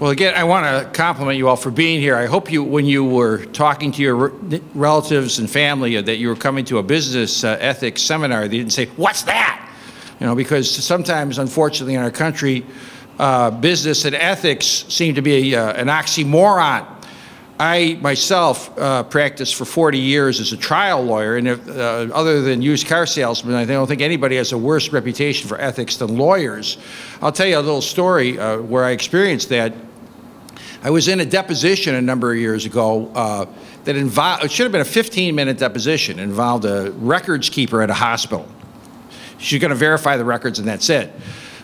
Well, again, I want to compliment you all for being here. I hope you, when you were talking to your relatives and family, that you were coming to a business ethics seminar. They didn't say, "What's that?" You know, because sometimes, unfortunately, in our country, business and ethics seem to be an oxymoron. I myself practiced for 40 years as a trial lawyer, and other than used car salesmen, I don't think anybody has a worse reputation for ethics than lawyers. I'll tell you a little story where I experienced that. I was in a deposition a number of years ago that involved, it should have been a 15-minute deposition, involved a records keeper at a hospital. She's going to verify the records and that's it.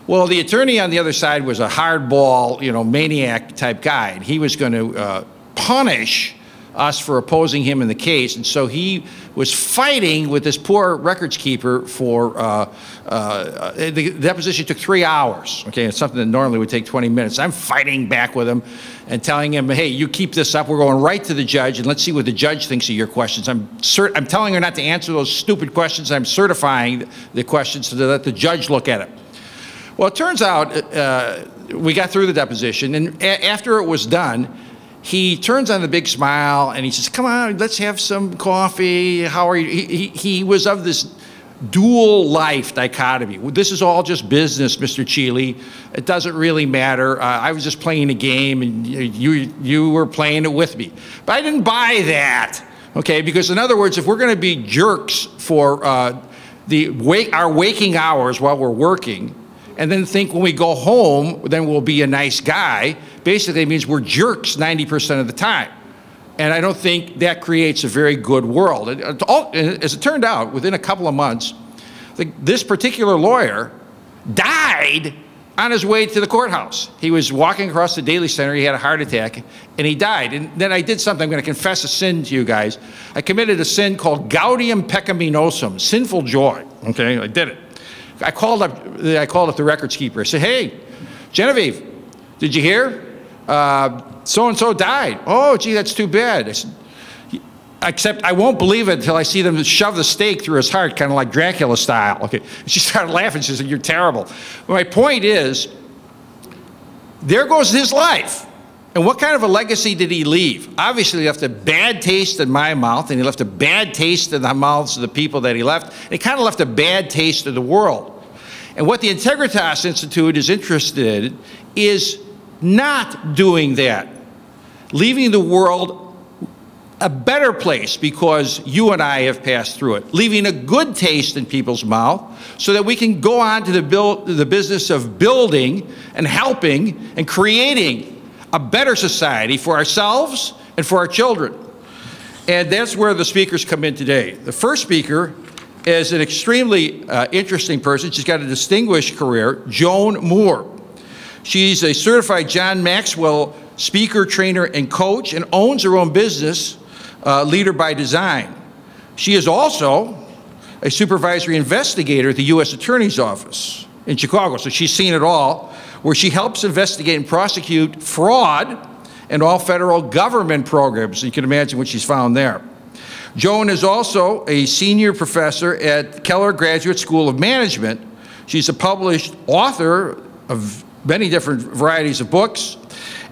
Well, the attorney on the other side was a hardball, you know, maniac type guy, and he was going to punish us for opposing him in the case, and so he was fighting with this poor records keeper for, the deposition took 3 hours, okay, it's something that normally would take 20 minutes. I'm fighting back with him and telling him, hey, you keep this up, we're going right to the judge, and let's see what the judge thinks of your questions. I'm telling her not to answer those stupid questions, I'm certifying the questions to let the judge look at it. Well, it turns out we got through the deposition, and after it was done, he turns on the big smile and he says, "Come on, let's have some coffee. How are you?" He was of this dual life dichotomy. This is all just business, Mr. Cheely. It doesn't really matter. I was just playing a game and you were playing it with me. But I didn't buy that, okay? Because in other words, if we're going to be jerks for our waking hours while we're working, and then think when we go home, then we'll be a nice guy, basically it means we're jerks 90% of the time. And I don't think that creates a very good world. As it turned out, within a couple of months, this particular lawyer died on his way to the courthouse. He was walking across the Daily Center, he had a heart attack, and he died. And then I did something, I'm going to confess a sin to you guys. I committed a sin called gaudium peccaminosum, sinful joy, okay? I did it. I called up the records keeper. I said, "Hey, Genevieve, did you hear? So-and-so died." "Oh, gee, that's too bad." I said, "Except I won't believe it until I see them shove the stake through his heart, kind of like Dracula style." Okay. And she started laughing. She said, "You're terrible." Well, my point is, there goes his life. And what kind of a legacy did he leave? Obviously, he left a bad taste in my mouth, and he left a bad taste in the mouths of the people that he left, and he kind of left a bad taste in the world. And what the Integritas Institute is interested in is not doing that, leaving the world a better place because you and I have passed through it, leaving a good taste in people's mouth so that we can go on to the business of building and helping and creating a better society for ourselves and for our children. And that's where the speakers come in today. The first speaker is an extremely interesting person. She's got a distinguished career, Joan Moore. She's a certified John Maxwell speaker, trainer, and coach, and owns her own business, Leader by Design. She is also a supervisory investigator at the U.S. Attorney's Office in Chicago, so she's seen it all, where she helps investigate and prosecute fraud in all federal government programs. You can imagine what she's found there. Joan is also a senior professor at Keller Graduate School of Management. She's a published author of many different varieties of books,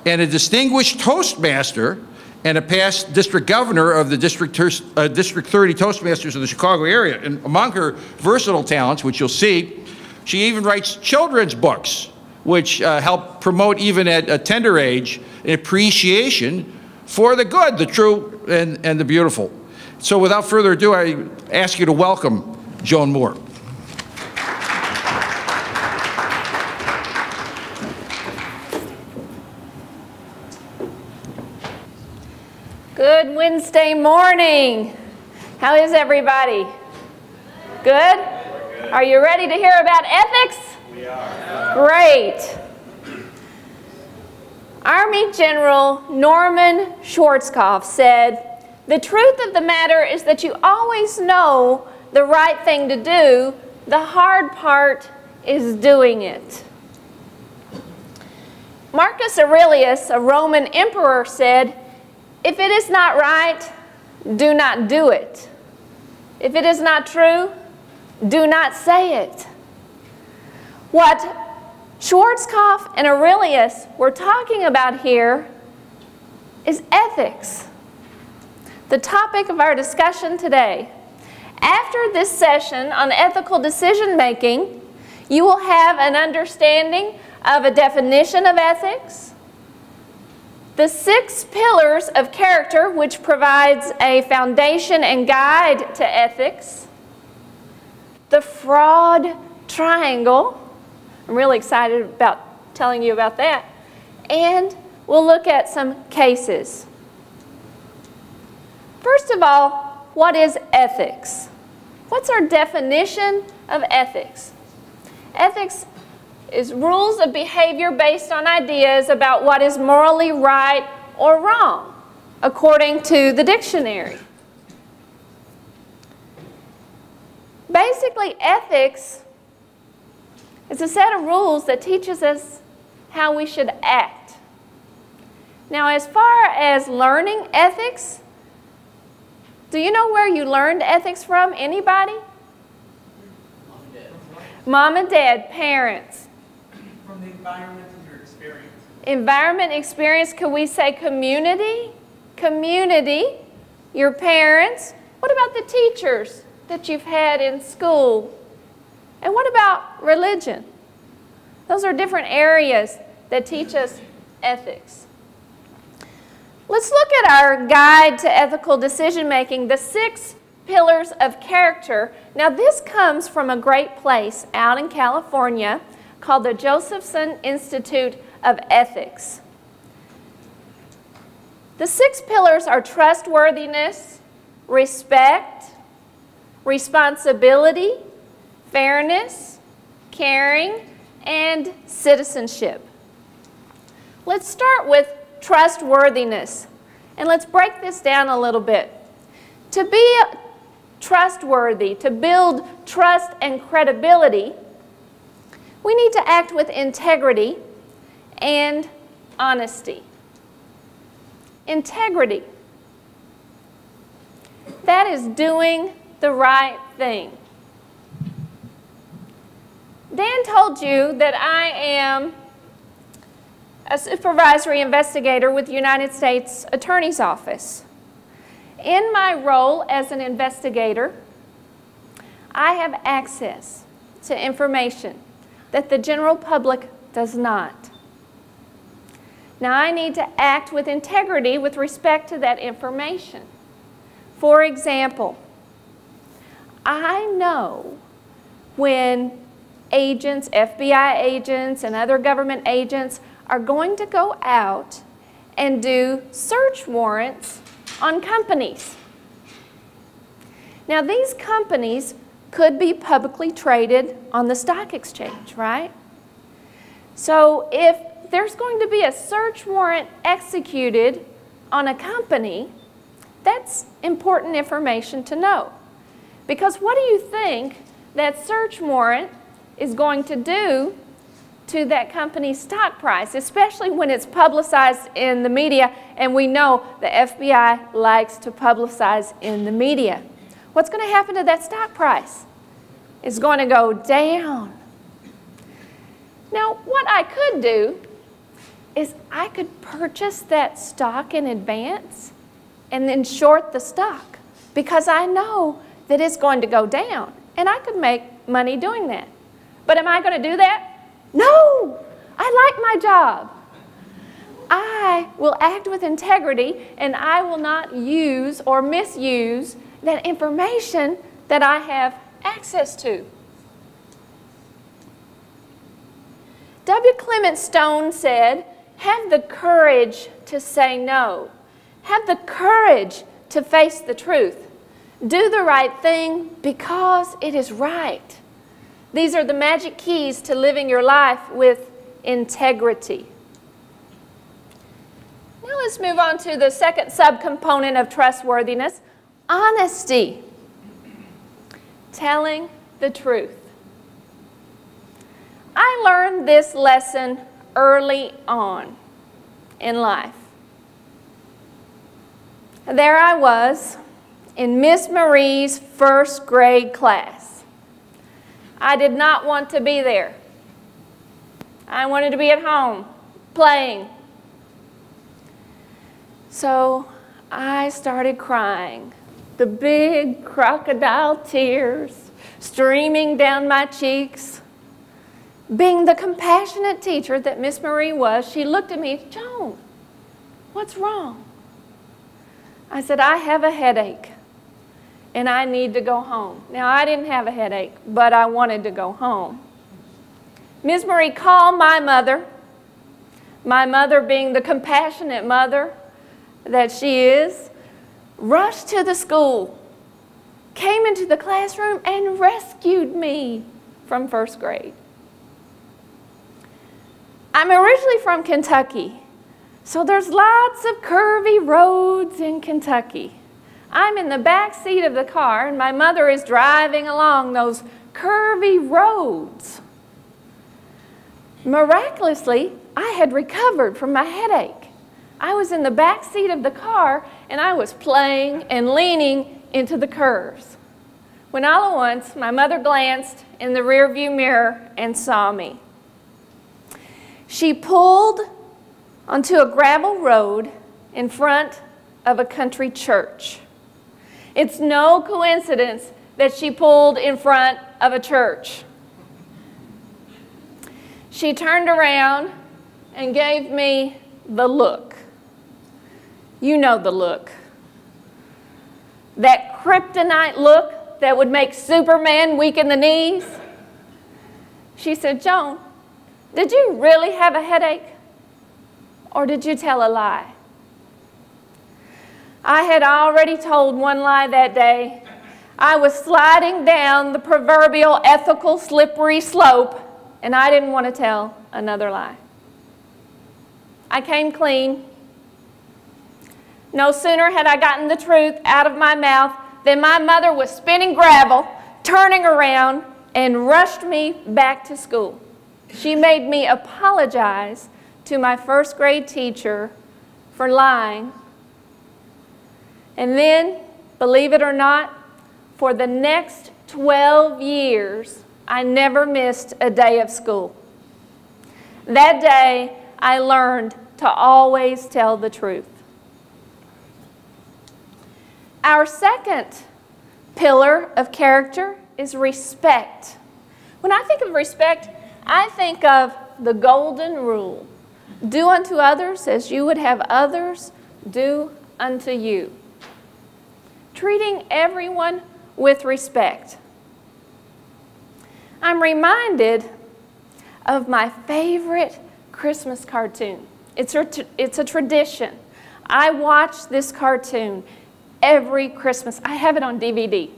and a distinguished Toastmaster, and a past district governor of the District 30 Toastmasters of the Chicago area. And among her versatile talents, which you'll see, she even writes children's books, which help promote, even at a tender age, an appreciation for the good, the true, and the beautiful. So without further ado, I ask you to welcome Joan Moore. Good Wednesday morning. How is everybody? Good? Are you ready to hear about ethics? We are. Great. Army General Norman Schwarzkopf said, "The truth of the matter is that you always know the right thing to do. The hard part is doing it." Marcus Aurelius, a Roman emperor, said, "If it is not right, do not do it. If it is not true, do not say it." What Schwarzkopf and Aurelius we're talking about here is ethics, the topic of our discussion today. After this session on ethical decision making, you will have an understanding of a definition of ethics, the 6 pillars of character, which provides a foundation and guide to ethics, the fraud triangle. I'm really excited about telling you about that. And we'll look at some cases. First of all, what is ethics? What's our definition of ethics? Ethics is rules of behavior based on ideas about what is morally right or wrong, according to the dictionary. Basically, ethics is a set of rules that teaches us how we should act. Now, as far as learning ethics, do you know where you learned ethics from? Anybody? Mom and Dad. Mom and Dad, parents. From the environment and your experience. Environment, experience, could we say community? Community, your parents. What about the teachers that you've had in school? And what about religion? Those are different areas that teach us ethics. Let's look at our guide to ethical decision making, the 6 pillars of character. Now this comes from a great place out in California called the Josephson Institute of Ethics. The 6 pillars are trustworthiness, respect, responsibility, fairness, caring, and citizenship. Let's start with trustworthiness. And let's break this down a little bit. To be trustworthy, to build trust and credibility, we need to act with integrity and honesty. Integrity. That is doing the right thing. Dan told you that I am a supervisory investigator with the United States Attorney's Office. In my role as an investigator, I have access to information that the general public does not. Now, I need to act with integrity with respect to that information. For example, I know when agents, FBI agents, and other government agents are going to go out and do search warrants on companies. Now, these companies could be publicly traded on the stock exchange, right? So if there's going to be a search warrant executed on a company, that's important information to know. Because what do you think that search warrant is going to do to that company's stock price, especially when it's publicized in the media, and we know the FBI likes to publicize in the media? What's going to happen to that stock price? It's going to go down. Now, what I could do is I could purchase that stock in advance and then short the stock because I know that it's going to go down, and I could make money doing that. But am I going to do that? No, I like my job. I will act with integrity, and I will not use or misuse that information that I have access to. W. Clement Stone said, have the courage to say no. Have the courage to face the truth. Do the right thing because it is right. These are the magic keys to living your life with integrity. Now let's move on to the second subcomponent of trustworthiness, honesty. Telling the truth. I learned this lesson early on in life. There I was in Miss Marie's first grade class. I did not want to be there. I wanted to be at home, playing. So I started crying, the big crocodile tears streaming down my cheeks. Being the compassionate teacher that Miss Marie was, she looked at me, "Joan, what's wrong?" I said, "I have a headache and I need to go home." Now, I didn't have a headache, but I wanted to go home. Miss Marie called my mother being the compassionate mother that she is, rushed to the school, came into the classroom and rescued me from first grade. I'm originally from Kentucky, so there's lots of curvy roads in Kentucky. I'm in the back seat of the car and my mother is driving along those curvy roads. Miraculously, I had recovered from my headache. I was in the back seat of the car and I was playing and leaning into the curves, when all at once my mother glanced in the rearview mirror and saw me. She pulled onto a gravel road in front of a country church. It's no coincidence that she pulled in front of a church. She turned around and gave me the look. You know the look. That kryptonite look that would make Superman weak in the knees. She said, "Joan, did you really have a headache? Or did you tell a lie?" I had already told one lie that day. I was sliding down the proverbial ethical slippery slope, and I didn't want to tell another lie. I came clean. No sooner had I gotten the truth out of my mouth than my mother was spinning gravel, turning around, and rushed me back to school. She made me apologize to my first grade teacher for lying. And then, believe it or not, for the next 12 years, I never missed a day of school. That day, I learned to always tell the truth. Our second pillar of character is respect. When I think of respect, I think of the golden rule. Do unto others as you would have others do unto you. Treating everyone with respect. I'm reminded of my favorite Christmas cartoon. It's a tradition. I watch this cartoon every Christmas. I have it on DVD.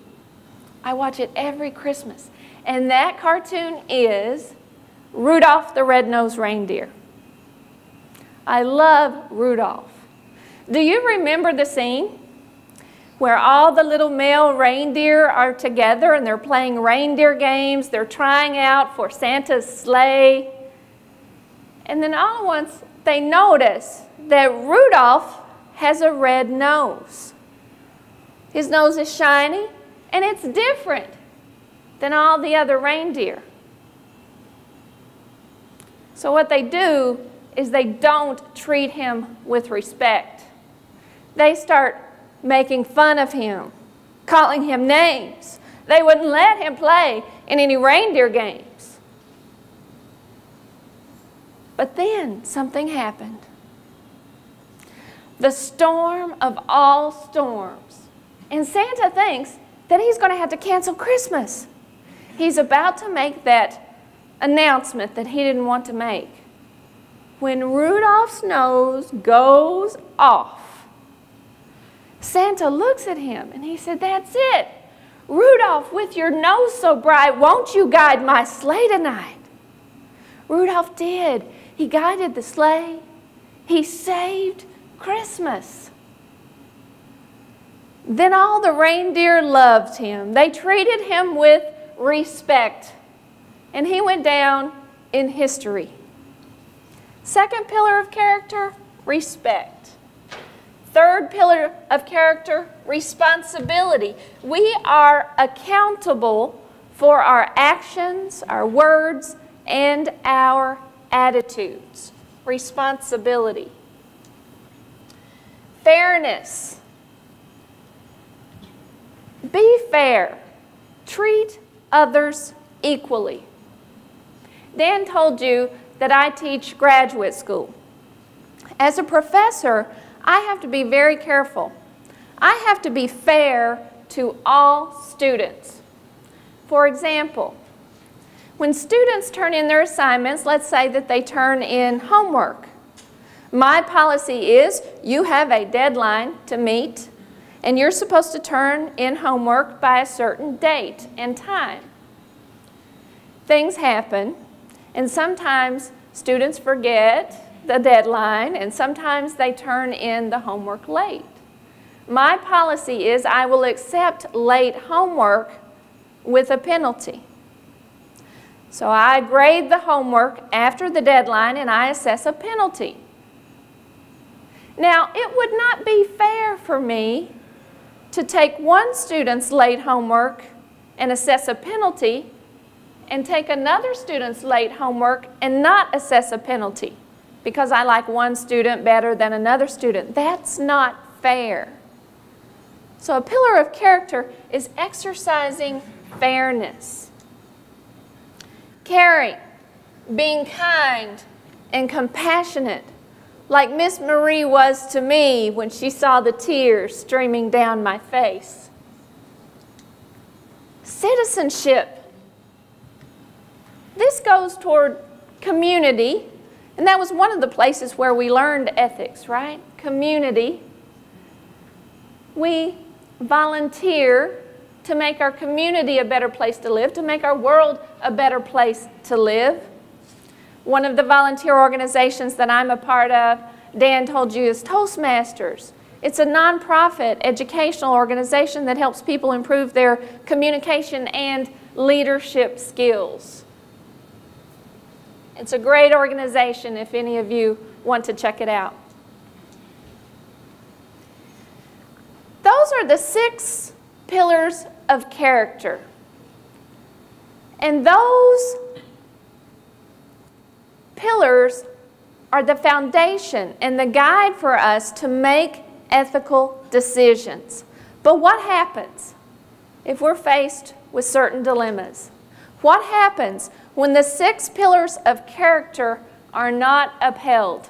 I watch it every Christmas. And that cartoon is Rudolph the Red-Nosed Reindeer. I love Rudolph. Do you remember the scene where all the little male reindeer are together and they're playing reindeer games, they're trying out for Santa's sleigh, and then all at once they notice that Rudolph has a red nose. His nose is shiny and it's different than all the other reindeer. So what they do is they don't treat him with respect. They start making fun of him, calling him names. They wouldn't let him play in any reindeer games. But then something happened. The storm of all storms. And Santa thinks that he's going to have to cancel Christmas. He's about to make that announcement that he didn't want to make. When Rudolph's nose goes off, Santa looks at him and he said, "That's it. Rudolph, with your nose so bright, won't you guide my sleigh tonight?" Rudolph did. He guided the sleigh. He saved Christmas. Then all the reindeer loved him. They treated him with respect. And he went down in history. Second pillar of character, respect. Third pillar of character, responsibility. We are accountable for our actions, our words, and our attitudes, responsibility. Fairness. Be fair. Treat others equally. Dan told you that I teach graduate school. As a professor, I have to be very careful. I have to be fair to all students. For example, when students turn in their assignments, let's say that they turn in homework. My policy is you have a deadline to meet, and you're supposed to turn in homework by a certain date and time. Things happen, and sometimes students forget the deadline, and sometimes they turn in the homework late. My policy is I will accept late homework with a penalty. So I grade the homework after the deadline and I assess a penalty. Now, it would not be fair for me to take one student's late homework and assess a penalty and take another student's late homework and not assess a penalty because I like one student better than another student. That's not fair. So a pillar of character is exercising fairness. Caring, being kind and compassionate, like Miss Marie was to me when she saw the tears streaming down my face. Citizenship. This goes toward community, and that was one of the places where we learned ethics, right? Community. We volunteer to make our community a better place to live, to make our world a better place to live. One of the volunteer organizations that I'm a part of, Dan told you, is Toastmasters. It's a nonprofit educational organization that helps people improve their communication and leadership skills. It's a great organization if any of you want to check it out. Those are the 6 pillars of character. And those pillars are the foundation and the guide for us to make ethical decisions. But what happens if we're faced with certain dilemmas? What happens when the 6 pillars of character are not upheld?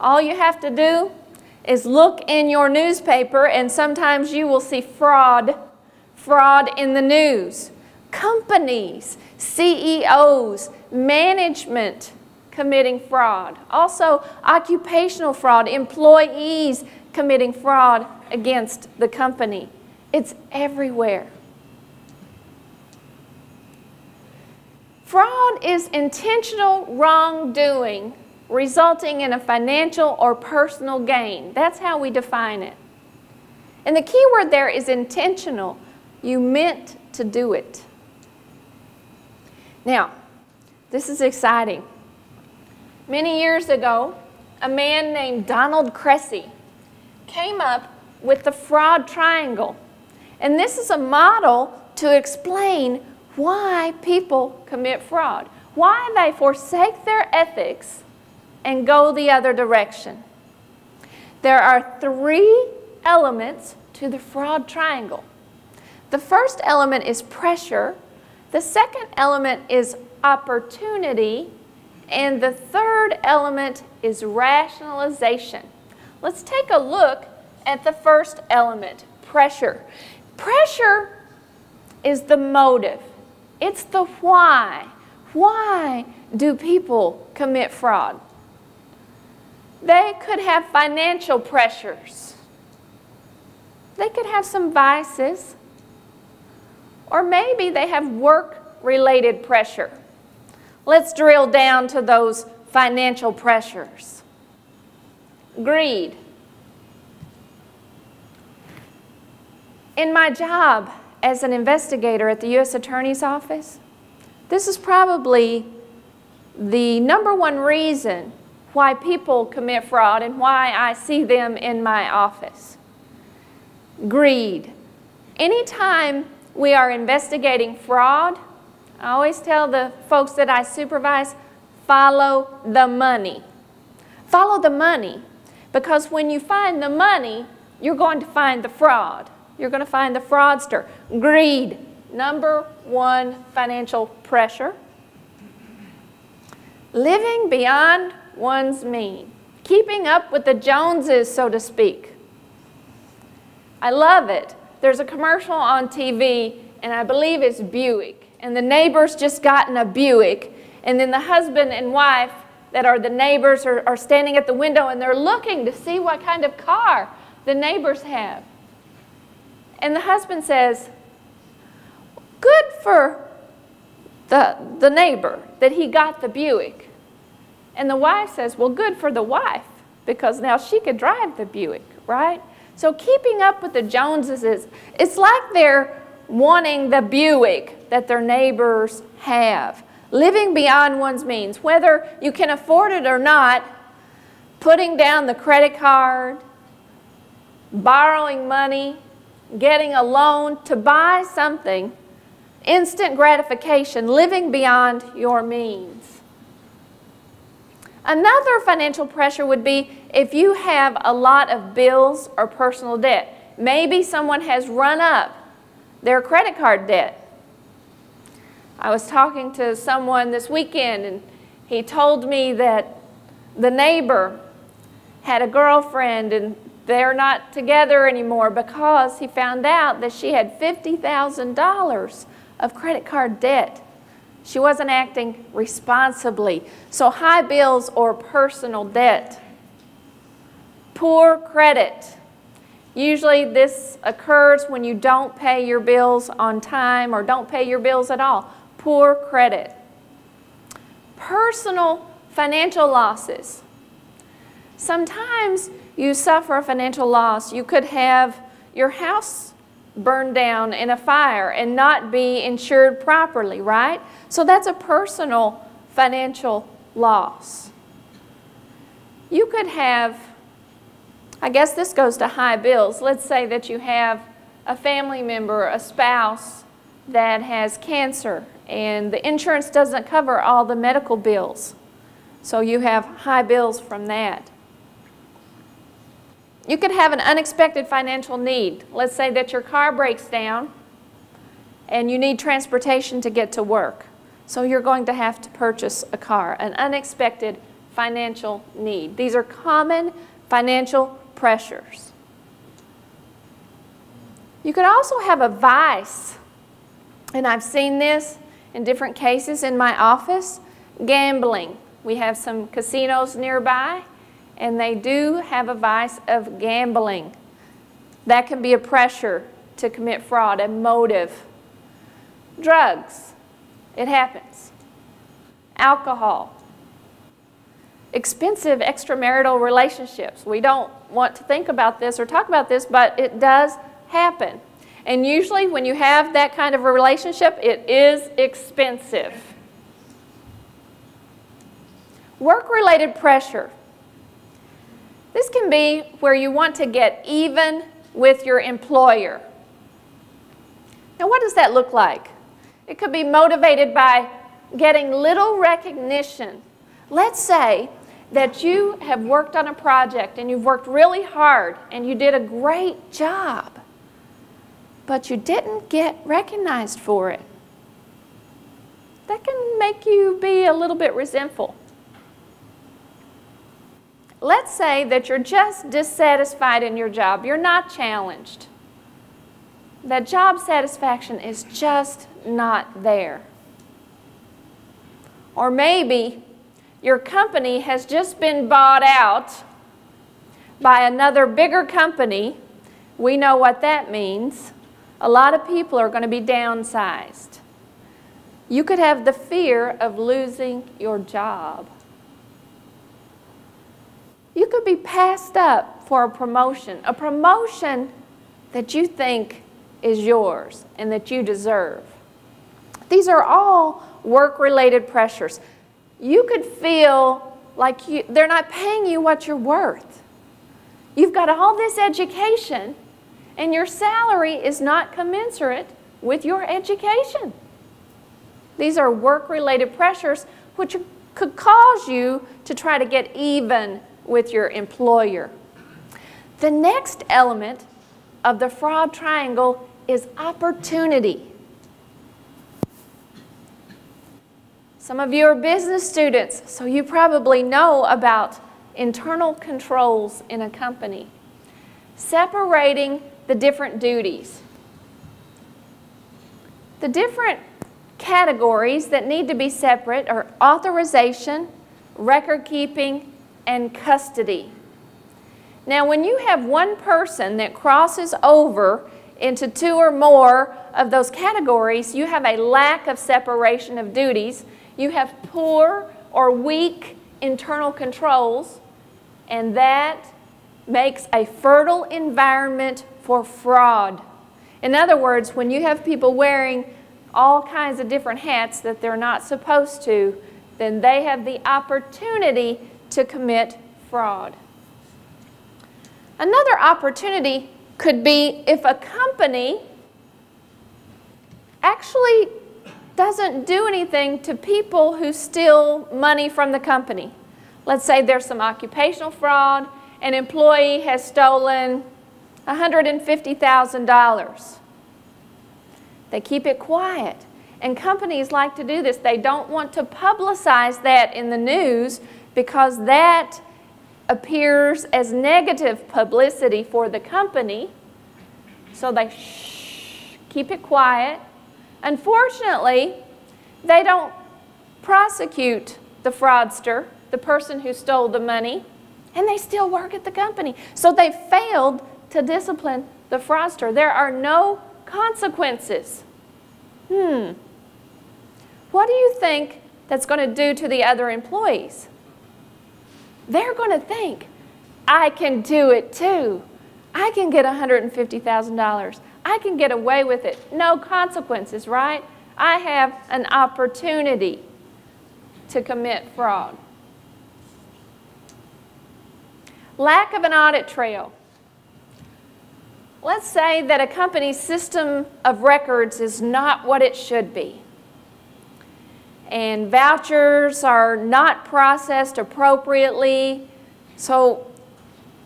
All you have to do is look in your newspaper, and sometimes you will see fraud in the news. Companies, CEOs, management committing fraud. Also, occupational fraud, employees committing fraud against the company. It's everywhere. Fraud is intentional wrongdoing resulting in a financial or personal gain. That's how we define it. And the key word there is intentional. You meant to do it. Now, this is exciting. Many years ago, a man named Donald Cressy came up with the fraud triangle. And this is a model to explain why people commit fraud, why they forsake their ethics and go the other direction. There are 3 elements to the fraud triangle. The first element is pressure, the second element is opportunity, and the third element is rationalization. Let's take a look at the first element, pressure. Pressure is the motive. It's the why. Why do people commit fraud? They could have financial pressures. They could have some vices. Or maybe they have work-related pressure. Let's drill down to those financial pressures. Greed. In my job as an investigator at the U.S. Attorney's Office, this is probably the #1 reason why people commit fraud and why I see them in my office. Greed. Anytime we are investigating fraud, I always tell the folks that I supervise, follow the money. Follow the money, because when you find the money, you're going to find the fraud. You're going to find the fraudster. Greed, number one financial pressure. Living beyond one's means. Keeping up with the Joneses, so to speak. I love it. There's a commercial on TV, and I believe it's Buick. And the neighbor's just gotten a Buick. And then the husband and wife that are the neighbors are standing at the window, and they're looking to see what kind of car the neighbors have. And the husband says, good for the neighbor that he got the Buick. And the wife says, well, good for the wife, because now she could drive the Buick, right? So keeping up with the Joneses it's like they're wanting the Buick that their neighbors have. Living beyond one's means, whether you can afford it or not, putting down the credit card, borrowing money, getting a loan to buy something, instant gratification, living beyond your means. Another financial pressure would be if you have a lot of bills or personal debt. Maybe someone has run up their credit card debt. I was talking to someone this weekend, and he told me that the neighbor had a girlfriend and they're not together anymore because he found out that she had $50,000 of credit card debt. She wasn't acting responsibly. So high bills or personal debt. Poor credit. Usually this occurs when you don't pay your bills on time or don't pay your bills at all. Poor credit. Personal financial losses. Sometimes you suffer a financial loss. You could have your house burned down in a fire and not be insured properly, right? So that's a personal financial loss. You could have, I guess this goes to high bills. Let's say that you have a family member, a spouse that has cancer, and the insurance doesn't cover all the medical bills. So you have high bills from that. You could have an unexpected financial need. Let's say that your car breaks down and you need transportation to get to work. So you're going to have to purchase a car, an unexpected financial need. These are common financial pressures. You could also have a vice, and I've seen this in different cases in my office. Gambling. We have some casinos nearby, and they do have a vice of gambling. That can be a pressure to commit fraud, a motive. Drugs. It happens. Alcohol. Expensive extramarital relationships. We don't want to think about this or talk about this, but it does happen. And usually when you have that kind of a relationship, it is expensive. Work-related pressure. This can be where you want to get even with your employer. Now, what does that look like? It could be motivated by getting little recognition. Let's say that you have worked on a project and you've worked really hard and you did a great job, but you didn't get recognized for it. That can make you be a little bit resentful. Let's say that you're just dissatisfied in your job. You're not challenged. That job satisfaction is just not there. Or maybe your company has just been bought out by another bigger company. We know what that means. A lot of people are going to be downsized. You could have the fear of losing your job. You could be passed up for a promotion that you think is yours and that you deserve. These are all work-related pressures. You could feel like they're not paying you what you're worth. You've got all this education and your salary is not commensurate with your education. These are work-related pressures which could cause you to try to get even with your employer. The next element of the fraud triangle is opportunity. Some of you are business students, so you probably know about internal controls in a company. Separating the different duties. The different categories that need to be separate are authorization, record keeping, and custody. Now, when you have one person that crosses over into two or more of those categories, you have a lack of separation of duties. You have poor or weak internal controls, and that makes a fertile environment for fraud. In other words, when you have people wearing all kinds of different hats that they're not supposed to, then they have the opportunity to commit fraud. Another opportunity could be if a company actually doesn't do anything to people who steal money from the company. Let's say there's some occupational fraud. An employee has stolen $150,000. They keep it quiet. And companies like to do this. They don't want to publicize that in the news because that appears as negative publicity for the company. So they keep it quiet. Unfortunately, they don't prosecute the fraudster, the person who stole the money, and they still work at the company. So they failed to discipline the fraudster. There are no consequences. What do you think that's going to do to the other employees? They're going to think, I can do it too. I can get $150,000. I can get away with it. No consequences, right? I have an opportunity to commit fraud. Lack of an audit trail. Let's say that a company's system of records is not what it should be. And vouchers are not processed appropriately. So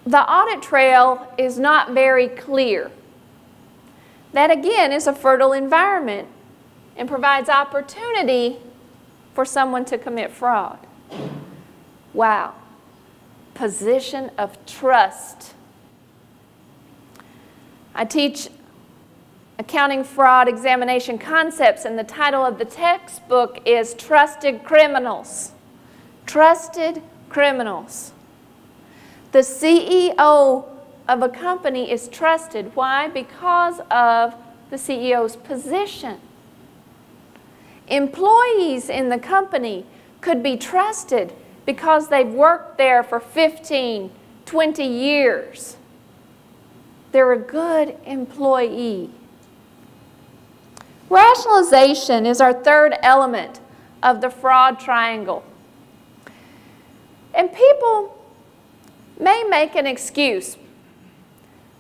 the audit trail is not very clear. That again is a fertile environment and provides opportunity for someone to commit fraud. Wow. Position of trust. I teach accounting fraud examination concepts, and the title of the textbook is Trusted Criminals. Trusted criminals. The CEO of a company is trusted. Why? Because of the CEO's position. Employees in the company could be trusted because they've worked there for 15, 20 years. They're a good employee. Rationalization is our third element of the fraud triangle. And people may make an excuse.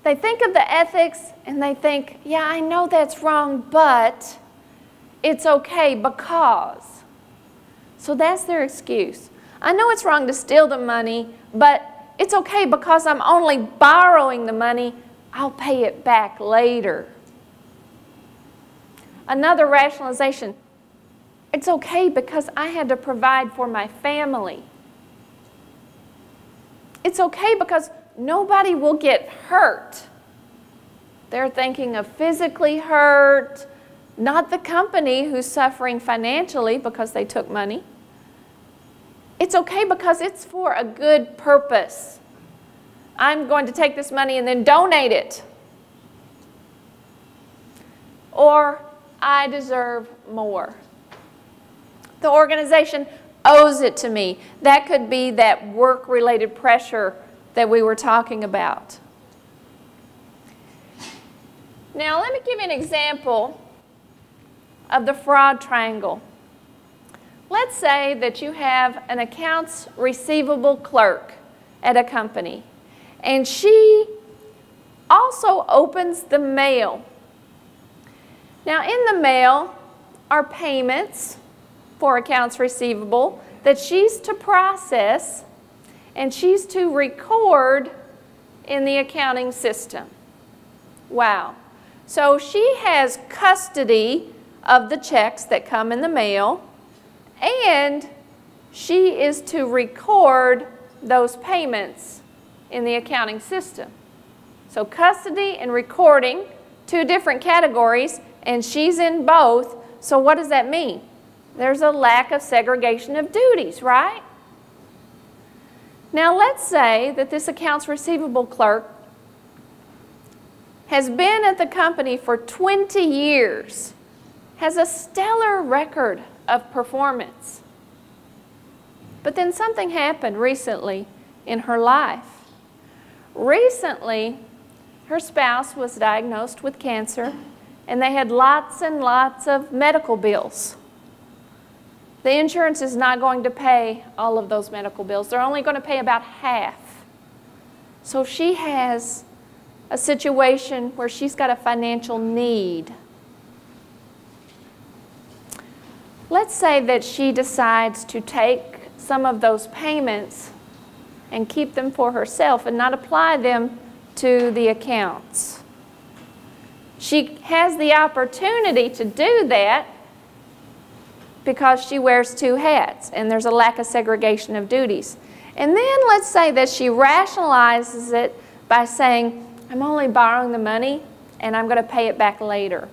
They think of the ethics and they think, yeah, I know that's wrong, but it's okay because. So that's their excuse. I know it's wrong to steal the money, but it's okay because I'm only borrowing the money. I'll pay it back later. Another rationalization, it's okay because I had to provide for my family. It's okay because nobody will get hurt. They're thinking of physically hurt, not the company who's suffering financially because they took money. It's okay because it's for a good purpose. I'm going to take this money and then donate it. Or I deserve more. The organization owes it to me. That could be that work-related pressure that we were talking about. Now, let me give you an example of the fraud triangle. Let's say that you have an accounts receivable clerk at a company, and she also opens the mail. Now, in the mail are payments for accounts receivable that she's to process and she's to record in the accounting system. Wow. So she has custody of the checks that come in the mail, and she is to record those payments in the accounting system. So custody and recording, two different categories, and she's in both. So what does that mean? There's a lack of segregation of duties, right? Now let's say that this accounts receivable clerk has been at the company for 20 years, has a stellar record of performance. But then something happened recently in her life. Recently, her spouse was diagnosed with cancer, and they had lots and lots of medical bills. The insurance is not going to pay all of those medical bills. They're only going to pay about half. So she has a situation where she's got a financial need. Let's say that she decides to take some of those payments and keep them for herself and not apply them to the accounts. She has the opportunity to do that because she wears two hats and there's a lack of segregation of duties. And then let's say that she rationalizes it by saying, I'm only borrowing the money and I'm going to pay it back later.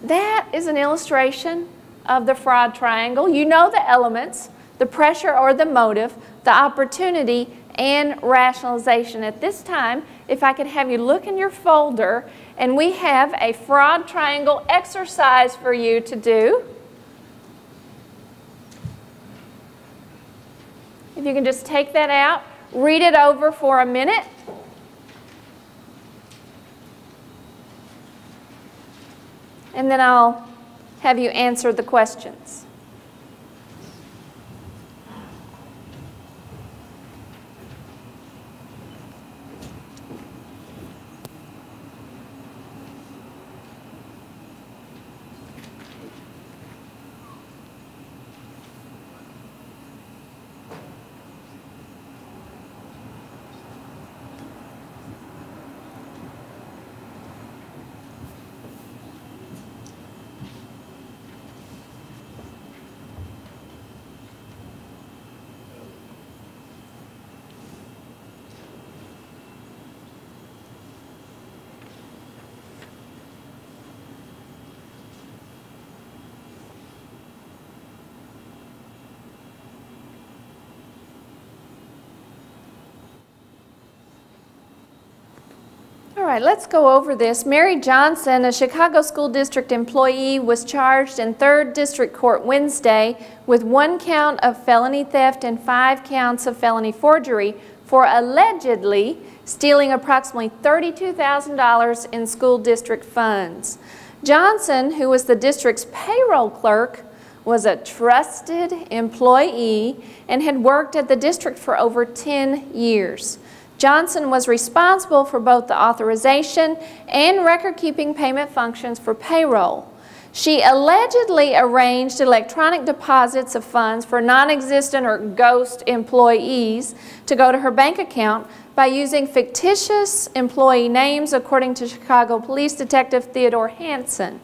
That is an illustration of the fraud triangle. You know the elements, the pressure or the motive, the opportunity, and rationalization. At this time, if I could have you look in your folder, and we have a fraud triangle exercise for you to do. If you can just take that out, read it over for a minute. And then I'll have you answer the questions. All right, let's go over this. Mary Johnson, a Chicago School District employee, was charged in 3rd District Court Wednesday with 1 count of felony theft and 5 counts of felony forgery for allegedly stealing approximately $32,000 in school district funds. Johnson, who was the district's payroll clerk, was a trusted employee and had worked at the district for over 10 years. Johnson was responsible for both the authorization and record-keeping payment functions for payroll. She allegedly arranged electronic deposits of funds for non-existent or ghost employees to go to her bank account by using fictitious employee names, according to Chicago Police Detective Theodore Hansen.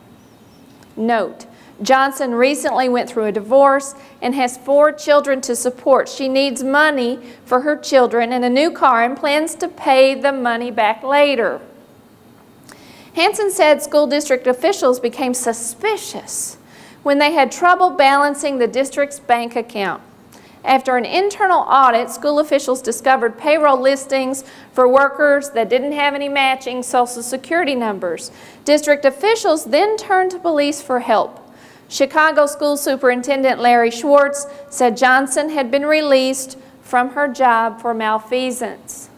Note: Johnson recently went through a divorce and has 4 children to support. She needs money for her children and a new car and plans to pay the money back later. Hansen said school district officials became suspicious when they had trouble balancing the district's bank account. After an internal audit, school officials discovered payroll listings for workers that didn't have any matching Social Security numbers. District officials then turned to police for help. Chicago School Superintendent Larry Schwartz said Johnson had been released from her job for malfeasance.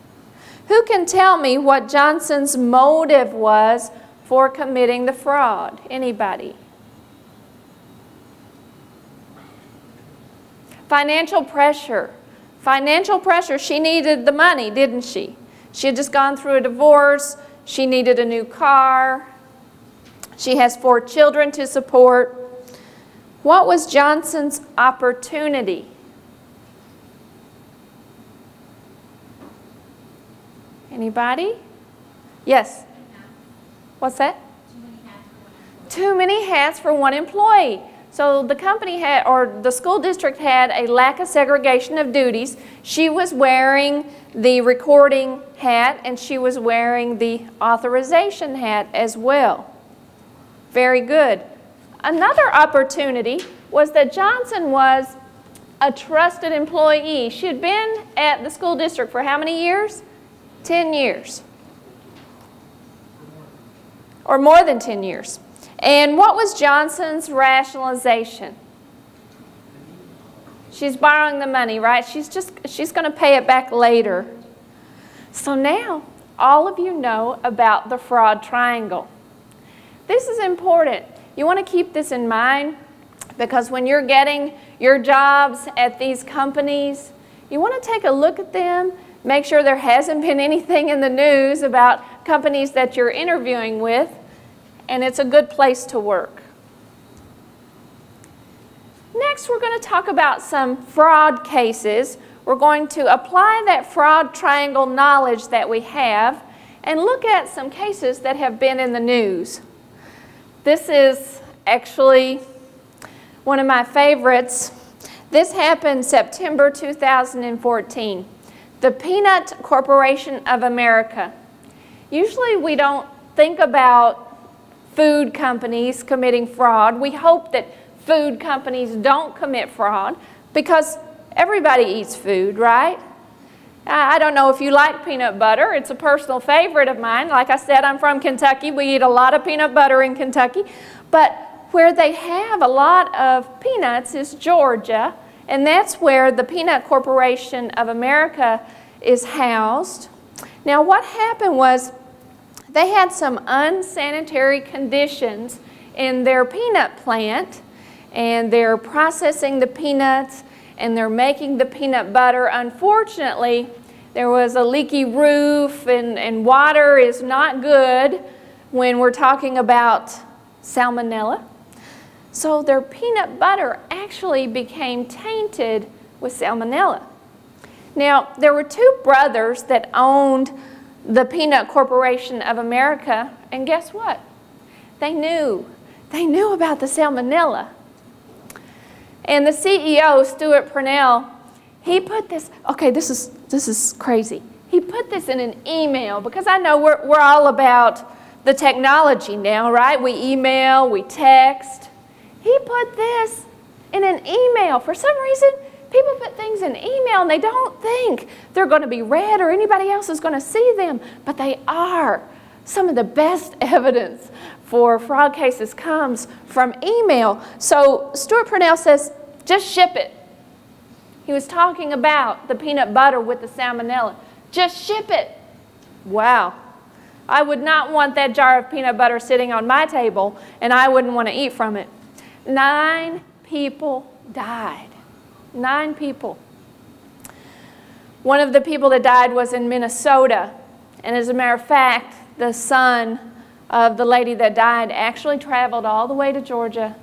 Who can tell me what Johnson's motive was for committing the fraud? Anybody? Financial pressure. Financial pressure. She needed the money, didn't she? She had just gone through a divorce. She needed a new car. She has 4 children to support. What was Johnson's opportunity? Anybody? Yes? What's that? Too many hats for one employee. So the company had, or the school district had, a lack of segregation of duties. She was wearing the recording hat and she was wearing the authorization hat as well. Very good. Another opportunity was that Johnson was a trusted employee. She had been at the school district for how many years? 10 years. Or more than 10 years. And what was Johnson's rationalization? She's borrowing the money, right? She's going to pay it back later. So now, all of you know about the fraud triangle. This is important. You want to keep this in mind because when you're getting your jobs at these companies, you want to take a look at them, make sure there hasn't been anything in the news about companies that you're interviewing with, and it's a good place to work. Next, we're going to talk about some fraud cases. We're going to apply that fraud triangle knowledge that we have and look at some cases that have been in the news. This is actually one of my favorites. This happened September 2014. The Peanut Corporation of America. Usually we don't think about food companies committing fraud. We hope that food companies don't commit fraud because everybody eats food, right? I don't know if you like peanut butter. It's a personal favorite of mine. Like I said, I'm from Kentucky. We eat a lot of peanut butter in Kentucky. But where they have a lot of peanuts is Georgia, and that's where the Peanut Corporation of America is housed. Now what happened was they had some unsanitary conditions in their peanut plant, and they're processing the peanuts and they're making the peanut butter. Unfortunately, there was a leaky roof and water is not good when we're talking about salmonella. So their peanut butter actually became tainted with salmonella. Now, there were two brothers that owned the Peanut Corporation of America, and guess what? They knew about the salmonella. And the CEO, Stuart Purnell, he put this, okay, this is crazy. He put this in an email because I know we're all about the technology now, right? We email, we text. He put this in an email. For some reason, people put things in email and they don't think they're going to be read or anybody else is going to see them, but they are. Some of the best evidence for fraud cases comes from email. So Stuart Purnell says, just ship it. He was talking about the peanut butter with the salmonella. Just ship it. Wow. I would not want that jar of peanut butter sitting on my table, and I wouldn't want to eat from it. 9 people died. 9 people. One of the people that died was in Minnesota, and as a matter of fact, the son of the lady that died actually traveled all the way to Georgia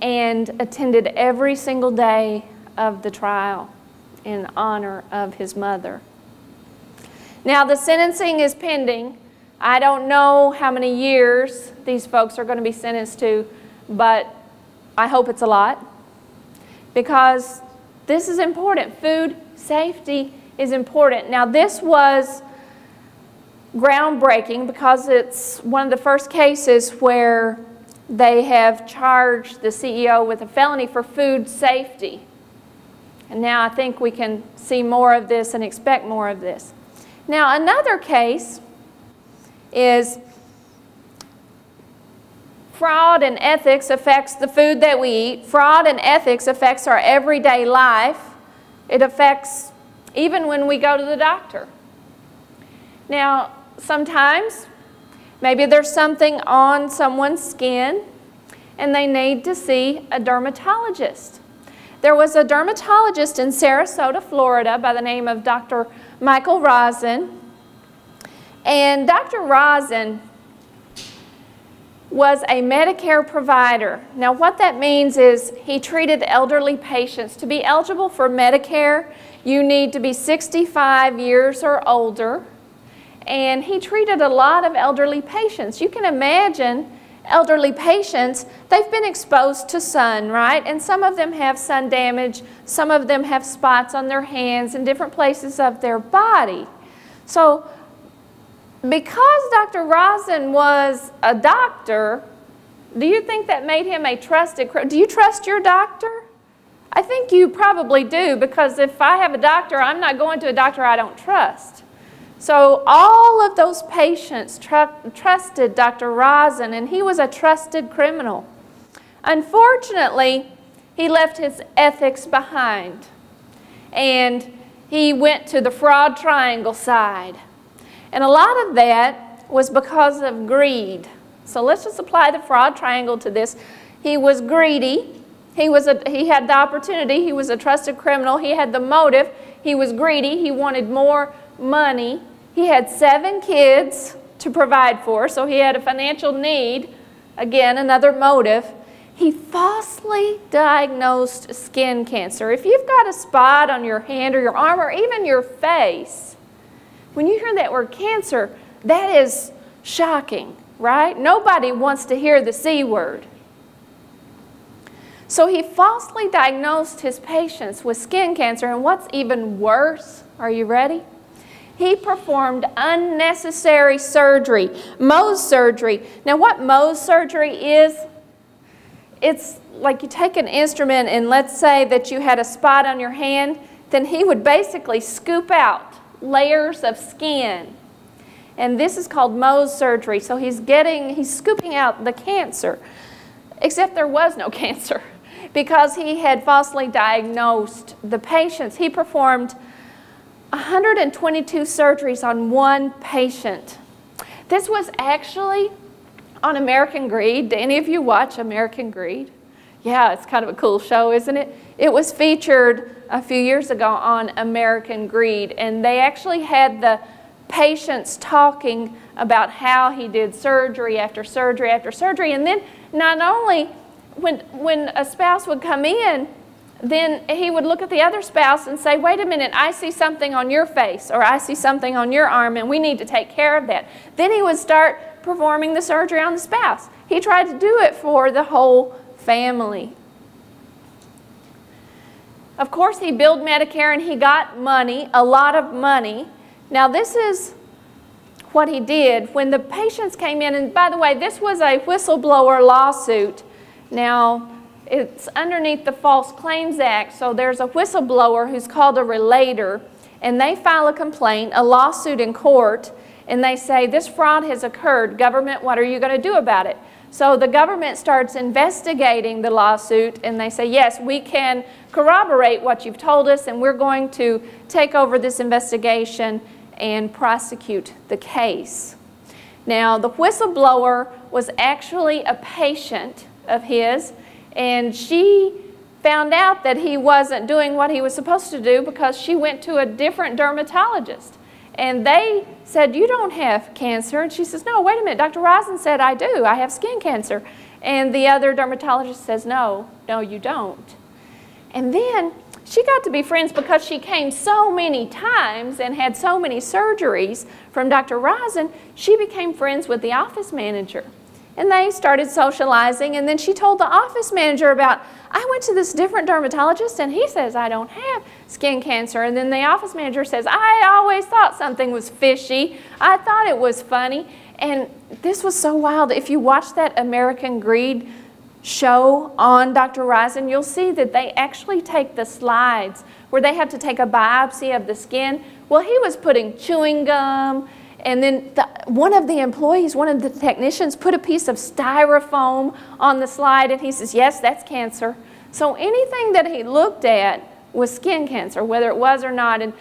and attended every single day of the trial in honor of his mother. Now the sentencing is pending. I don't know how many years these folks are going to be sentenced to, but I hope it's a lot because this is important. Food safety is important. Now this was groundbreaking because it's one of the first cases where they have charged the CEO with a felony for food safety. And now I think we can see more of this and expect more of this. Now another case is fraud and ethics affects the food that we eat. Fraud and ethics affects our everyday life. It affects even when we go to the doctor. Now, sometimes maybe there's something on someone's skin and they need to see a dermatologist. There was a dermatologist in Sarasota, Florida by the name of Dr. Michael Rosen. And Dr. Rosen was a Medicare provider. Now what that means is he treated elderly patients. To be eligible for Medicare, you need to be 65 years or older, and he treated a lot of elderly patients. You can imagine elderly patients, they've been exposed to sun, right? And some of them have sun damage, some of them have spots on their hands and different places of their body. So because Dr. Rosen was a doctor, do you think that made him a trusted? Do you trust your doctor? I think you probably do, because if I have a doctor, I'm not going to a doctor I don't trust. So all of those patients trusted Dr. Rosen, and he was a trusted criminal. Unfortunately, he left his ethics behind, and he went to the fraud triangle side. And a lot of that was because of greed. So let's just apply the fraud triangle to this. He was greedy. He had the opportunity. He was a trusted criminal. He had the motive. He was greedy. He wanted more money. He had 7 kids to provide for, so he had a financial need. Again, another motive. He falsely diagnosed skin cancer. If you've got a spot on your hand or your arm or even your face, when you hear that word cancer, that is shocking, right? Nobody wants to hear the C word. So he falsely diagnosed his patients with skin cancer, and what's even worse, are you ready? He performed unnecessary surgery, Mohs surgery. Now what Mohs surgery is, it's like you take an instrument and let's say that you had a spot on your hand, then he would basically scoop out layers of skin. And this is called Mohs surgery. So he's scooping out the cancer, except there was no cancer because he had falsely diagnosed the patients. He performed 122 surgeries on one patient. This was actually on American Greed. Do any of you watch American Greed? Yeah, it's kind of a cool show, isn't it? It was featured a few years ago on American Greed, and they actually had the patients talking about how he did surgery after surgery after surgery. And then not only when a spouse would come in, then he would look at the other spouse and say, wait a minute, I see something on your face, or I see something on your arm, and we need to take care of that. Then he would start performing the surgery on the spouse. He tried to do it for the whole family. Of course, he billed Medicare and he got money, a lot of money. Now this is what he did. When the patients came in, and by the way, this was a whistleblower lawsuit. Now, it's underneath the False Claims Act, so there's a whistleblower who's called a relator, and they file a complaint, a lawsuit in court, and they say, this fraud has occurred. Government, what are you going to do about it? So the government starts investigating the lawsuit, and they say, yes, we can corroborate what you've told us, and we're going to take over this investigation and prosecute the case. Now, the whistleblower was actually a patient of his, and she found out that he wasn't doing what he was supposed to do because she went to a different dermatologist. And they said, you don't have cancer. And she says, no, wait a minute, Dr. Rosen said I do. I have skin cancer. And the other dermatologist says, no, you don't. And then she got to be friends because she came so many times and had so many surgeries from Dr. Rosen. She became friends with the office manager. And they started socializing, and then she told the office manager about, I went to this different dermatologist and he says I don't have skin cancer. And then the office manager says, I always thought something was fishy. I thought it was funny. And this was so wild. If you watch that American Greed show on Dr. Rosen, you'll see that they actually take the slides where they have to take a biopsy of the skin. Well, he was putting chewing gum, and then one of the employees, one of the technicians, put a piece of styrofoam on the slide, and he says, yes, that's cancer. So anything that he looked at was skin cancer, whether it was or not. And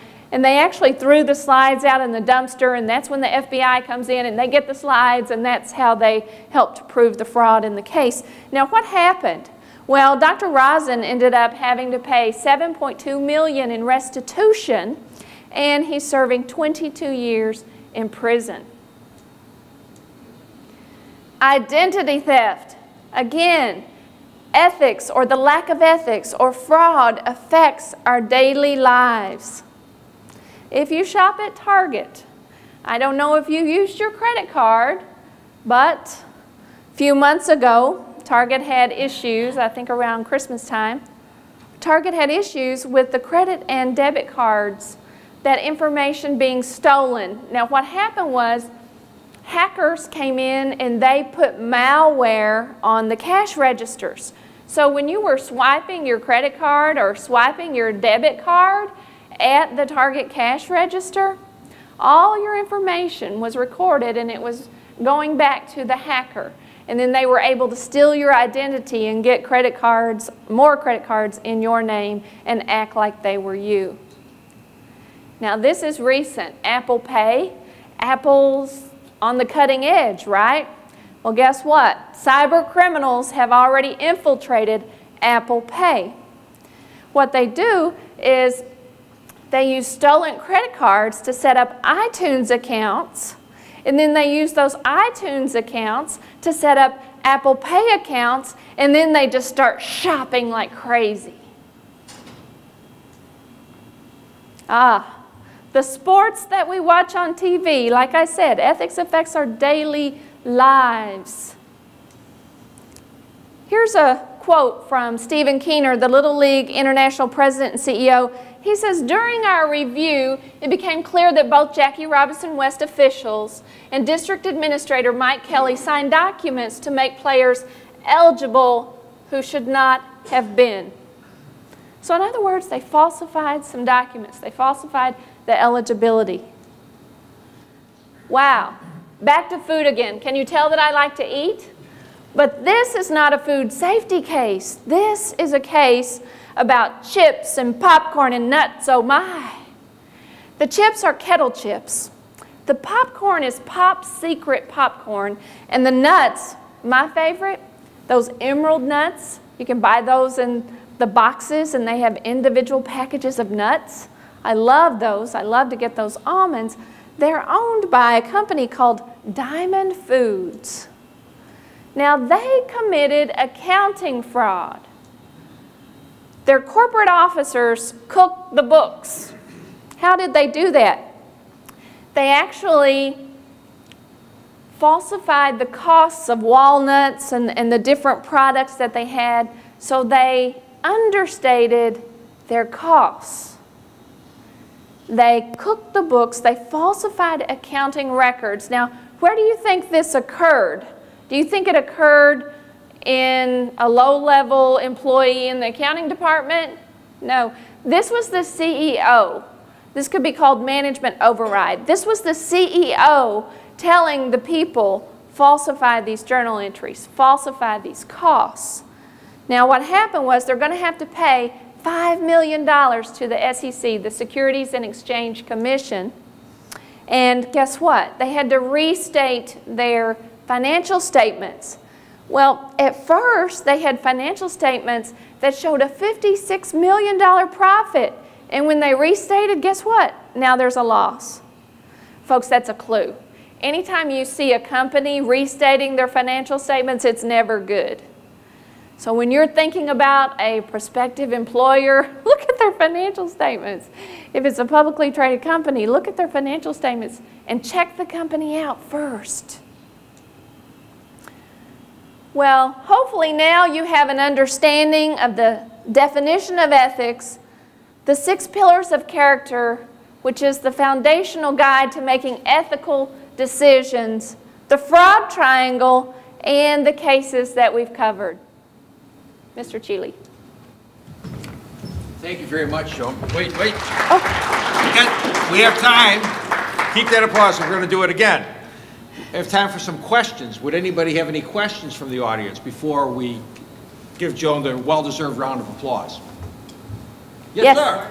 they actually threw the slides out in the dumpster, and that's when the FBI comes in and they get the slides, and that's how they helped prove the fraud in the case. Now, what happened? Well, Dr. Rosen ended up having to pay $7.2 million in restitution, and he's serving 22 years in prison. Identity theft. Again, ethics or the lack of ethics or fraud affects our daily lives. If you shop at Target, I don't know if you used your credit card, but a few months ago, Target had issues, I think around Christmas time. Target had issues with the credit and debit cards, that information being stolen. Now what happened was hackers came in and they put malware on the cash registers. So when you were swiping your credit card or swiping your debit card at the Target cash register, all your information was recorded and it was going back to the hacker. And then they were able to steal your identity and get credit cards, more credit cards in your name and act like they were you. Now this is recent. Apple Pay. Apple's on the cutting edge, right? Well, guess what? Cyber criminals have already infiltrated Apple Pay. What they do is they use stolen credit cards to set up iTunes accounts, and then they use those iTunes accounts to set up Apple Pay accounts, and then they just start shopping like crazy. The sports that we watch on TV, like I said, ethics affects our daily lives. Here's a quote from Stephen Keener, the Little League International President and CEO. He says, during our review, it became clear that both Jackie Robinson West officials and District Administrator Mike Kelly signed documents to make players eligible who should not have been. So in other words, they falsified some documents. They falsified the eligibility. Wow. Back to food again. Can you tell that I like to eat? But this is not a food safety case. This is a case about chips and popcorn and nuts, oh my. The chips are kettle chips. The popcorn is Pop Secret popcorn. And the nuts, my favorite, those emerald nuts. You can buy those in the boxes and they have individual packages of nuts. I love those. I love to get those almonds. They're owned by a company called Diamond Foods. Now they committed accounting fraud. Their corporate officers cooked the books. How did they do that? They actually falsified the costs of walnuts and the different products that they had, so they understated their costs. They cooked the books, they falsified accounting records. Now, where do you think this occurred? Do you think it occurred in a low-level employee in the accounting department? No. This was the CEO. This could be called management override. This was the CEO telling the people, falsify these journal entries, falsify these costs. Now what happened was they're going to have to pay $5 million to the SEC, the Securities and Exchange Commission. And guess what? They had to restate their financial statements. Well, at first they had financial statements that showed a $56 million profit. And when they restated, guess what? Now there's a loss. Folks, that's a clue. Anytime you see a company restating their financial statements, it's never good. So when you're thinking about a prospective employer, look at their financial statements. If it's a publicly traded company, look at their financial statements and check the company out first. Well, hopefully now you have an understanding of the definition of ethics, the 6 pillars of character, which is the foundational guide to making ethical decisions, the fraud triangle, and the cases that we've covered. Mr. Cheeley. Thank you very much, Joan. Wait. Oh. We have time. Keep that applause. We're going to do it again. We have time for some questions. Would anybody have any questions from the audience before we give Joan the well-deserved round of applause? Yes, sir.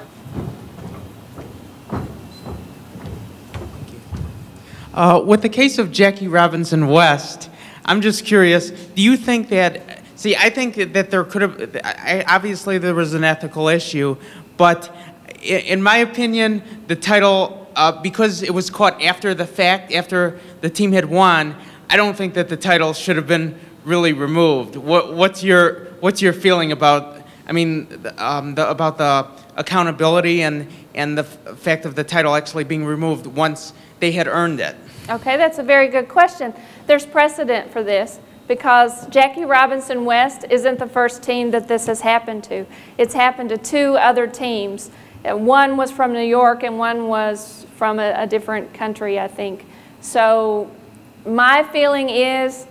With the case of Jackie Robinson West, I'm just curious, do you think that, see, I think that there could have, obviously there was an ethical issue, but in my opinion, the title, because it was caught after the fact, after the team had won, I don't think that the title should have been really removed. What's your feeling about, I mean, about the accountability and the fact of the title actually being removed once they had earned it? Okay, that's a very good question. There's precedent for this because Jackie Robinson West isn't the first team that this has happened to. It's happened to 2 other teams. One was from New York and one was from a different country, I think. So my feeling is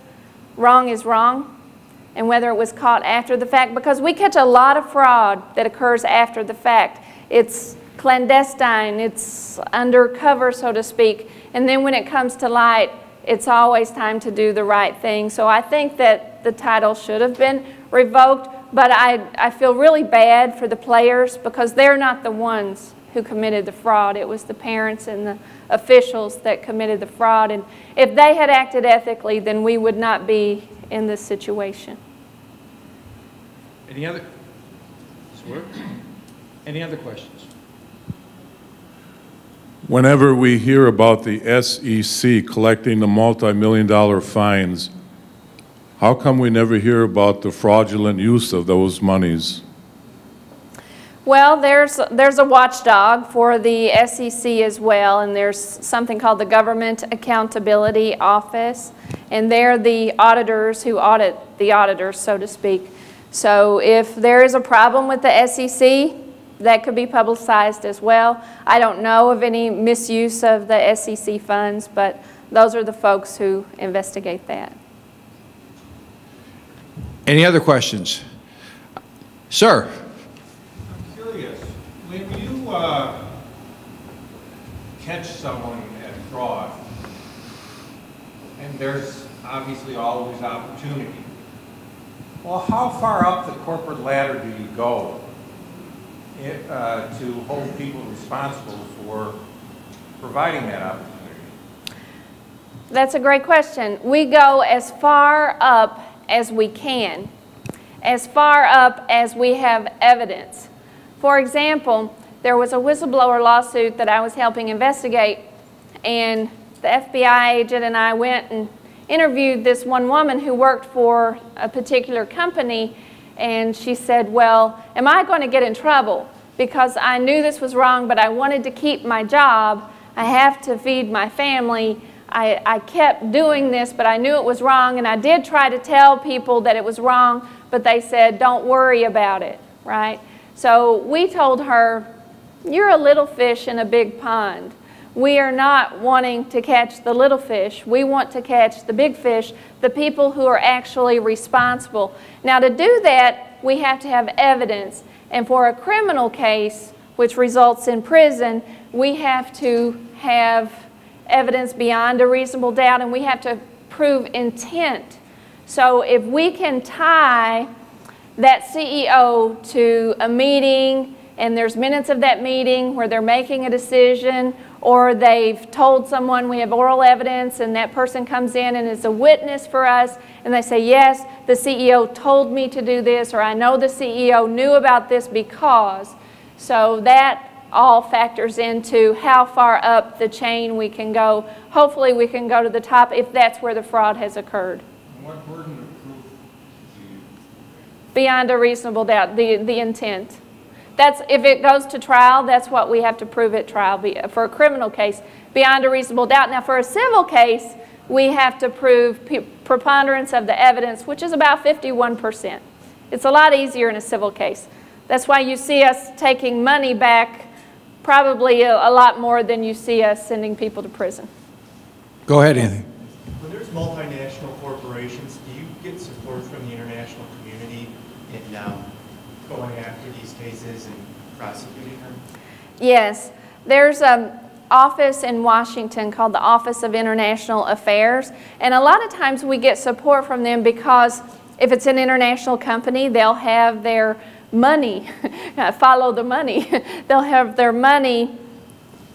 wrong, and whether it was caught after the fact, because we catch a lot of fraud that occurs after the fact. It's clandestine, it's undercover, so to speak, and then when it comes to light, it's always time to do the right thing. So I think that the title should have been revoked, but I feel really bad for the players because they're not the ones who committed the fraud. It was the parents and the officials that committed the fraud, and if they had acted ethically, then we would not be in this situation. Any other? Any other questions? Whenever we hear about the SEC collecting the multi-million-dollar fines, how come we never hear about the fraudulent use of those monies? Well, there's a watchdog for the SEC as well, and there's something called the Government Accountability Office, and they're the auditors who audit the auditors, so to speak. So if there is a problem with the SEC, that could be publicized as well. I don't know of any misuse of the SEC funds, but those are the folks who investigate that. Any other questions? Sir. I'm curious, when you catch someone at fraud, and there's obviously always opportunity, well, how far up the corporate ladder do you go to hold people responsible for providing that opportunity? That's a great question. We go as far up as we can, as far up as we have evidence. For example, there was a whistleblower lawsuit that I was helping investigate, and the FBI agent and I went and interviewed this one woman who worked for a particular company, and she said, well, am I going to get in trouble? Because I knew this was wrong, but I wanted to keep my job. I have to feed my family. I kept doing this, but I knew it was wrong, and I did try to tell people that it was wrong, but they said, don't worry about it, right? So we told her, you're a little fish in a big pond. We are not wanting to catch the little fish. We want to catch the big fish, the people who are actually responsible. Now, to do that, we have to have evidence. And for a criminal case, which results in prison, we have to have evidence beyond a reasonable doubt, and we have to prove intent. So if we can tie that CEO to a meeting, and there's minutes of that meeting where they're making a decision, or they've told someone we have oral evidence, and that person comes in and is a witness for us, and they say, yes, the CEO told me to do this, or I know the CEO knew about this because. So that all factors into how far up the chain we can go. Hopefully we can go to the top if that's where the fraud has occurred. And what burden of proof do you? Beyond a reasonable doubt, the intent. That's, if it goes to trial, that's what we have to prove at trial. For a criminal case, beyond a reasonable doubt. Now for a civil case, we have to prove preponderance of the evidence, which is about 51%. It's a lot easier in a civil case. That's why you see us taking money back probably a lot more than you see us sending people to prison. Go ahead, Anthony. When there's multinational corporations, do you get support from the international community in going after these cases and prosecuting them? Yes. There's an office in Washington called the Office of International Affairs, and a lot of times we get support from them because if it's an international company, they'll have their money, follow the money. They'll have their money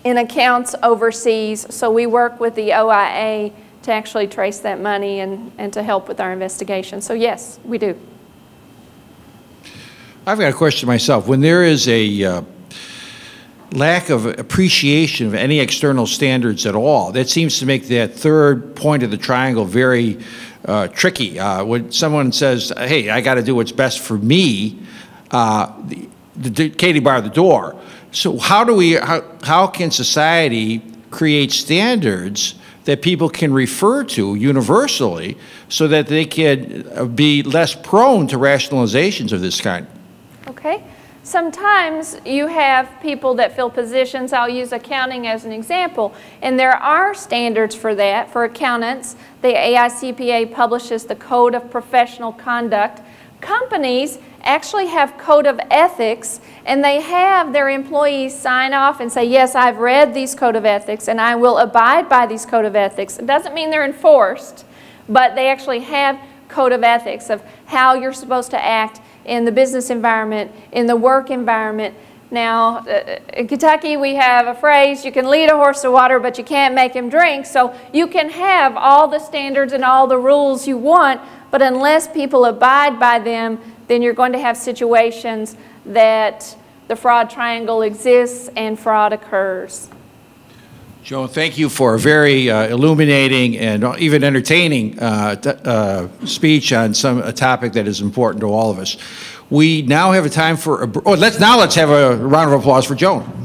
in accounts overseas, so we work with the OIA to actually trace that money and to help with our investigation. So yes, we do. I've got a question myself. When there is lack of appreciation of any external standards at all. That seems to make that third point of the triangle very tricky. When someone says, hey, I got to do what's best for me, Katie barred the door. So how can society create standards that people can refer to universally so that they can be less prone to rationalizations of this kind? Okay. Sometimes you have people that fill positions, I'll use accounting as an example, and there are standards for that. For accountants, the AICPA publishes the Code of Professional Conduct. Companies actually have code of ethics, and they have their employees sign off and say, yes, I've read these code of ethics and I will abide by these code of ethics. It doesn't mean they're enforced, but they actually have code of ethics of how you're supposed to act in the business environment, in the work environment. Now, in Kentucky, we have a phrase, you can lead a horse to water, but you can't make him drink. So you can have all the standards and all the rules you want, but unless people abide by them, then you're going to have situations that the fraud triangle exists and fraud occurs. Joan, thank you for a very illuminating and even entertaining speech on a topic that is important to all of us. We now have a time for let's have a round of applause for Joan.